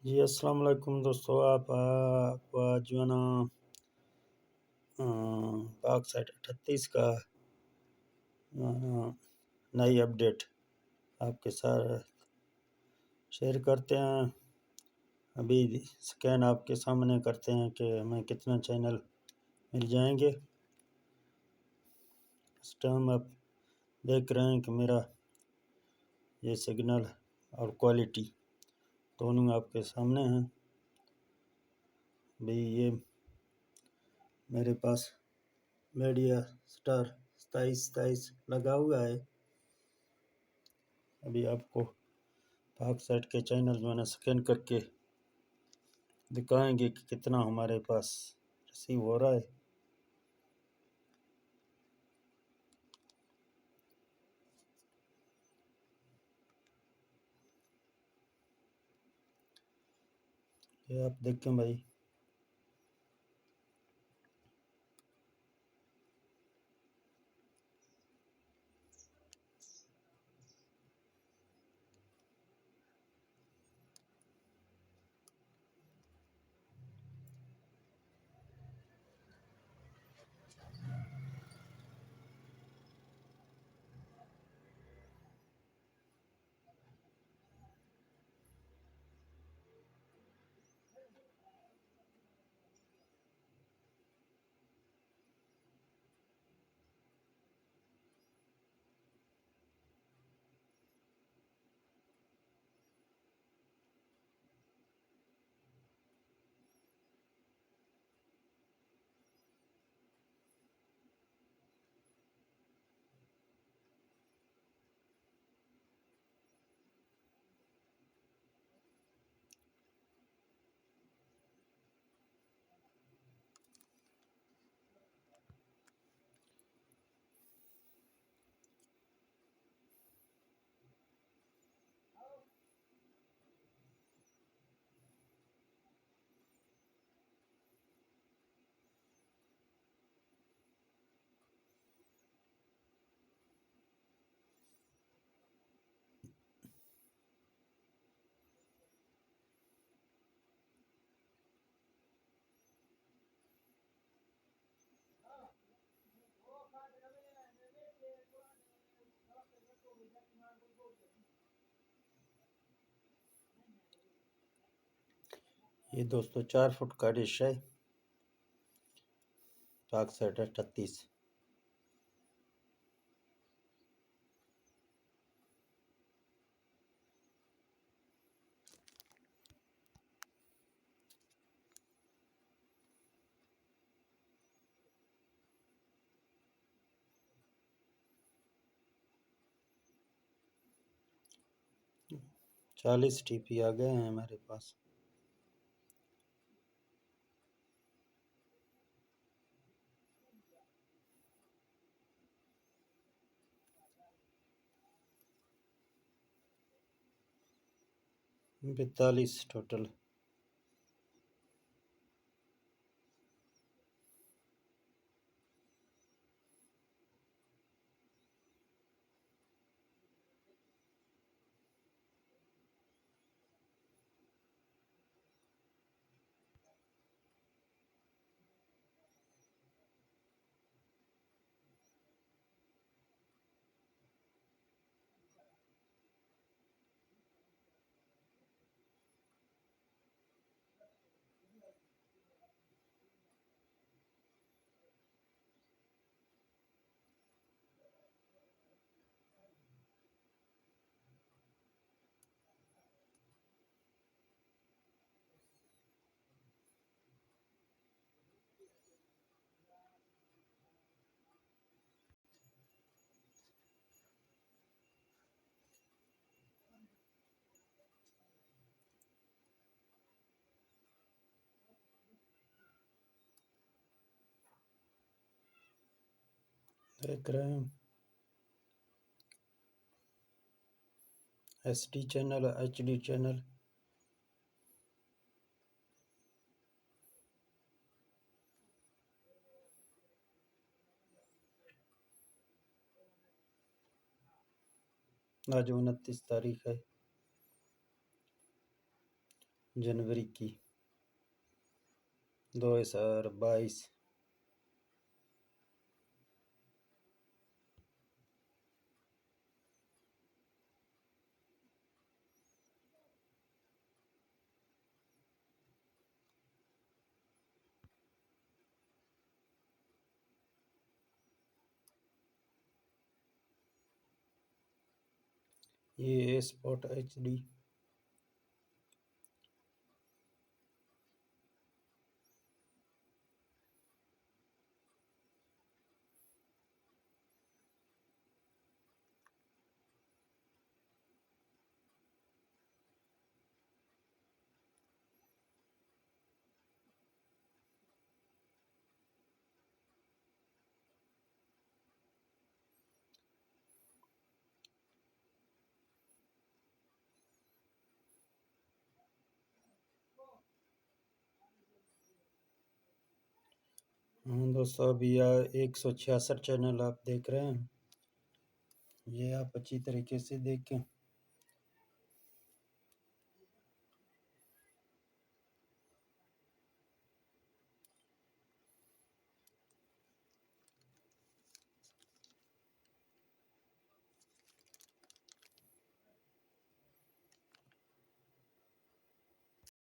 जी, अस्सलाम वालेकुम दोस्तों। आपको आज जो है ना पाक साइट 38 का नई अपडेट आपके साथ शेयर करते हैं। अभी स्कैन आपके सामने करते हैं कि हमें कितना चैनल मिल जाएंगे। इस टाइम आप देख रहे हैं कि मेरा ये सिग्नल और क्वालिटी दोनों आपके सामने हैं। भी ये मेरे पास मीडिया स्टार 27 लगा हुआ है। अभी आपको पाक साइट के चैनल जो है ना स्कैन करके दिखाएंगे कि कितना हमारे पास रिसीव हो रहा है। ये आप देखें भाई। ये दोस्तों 4 फुट का डिश है, पाक साइट 38। 40 TP आ गए हैं हमारे पास। पैंतालीस टोटल। देख रहे हैं SD चैनल, HD चैनल। आज 29 तारीख है। जनवरी की 2022। ये स्पॉट HD। हाँ दोस्तों, अभी 166 चैनल आप देख रहे हैं। ये आप अच्छी तरीके से देखें।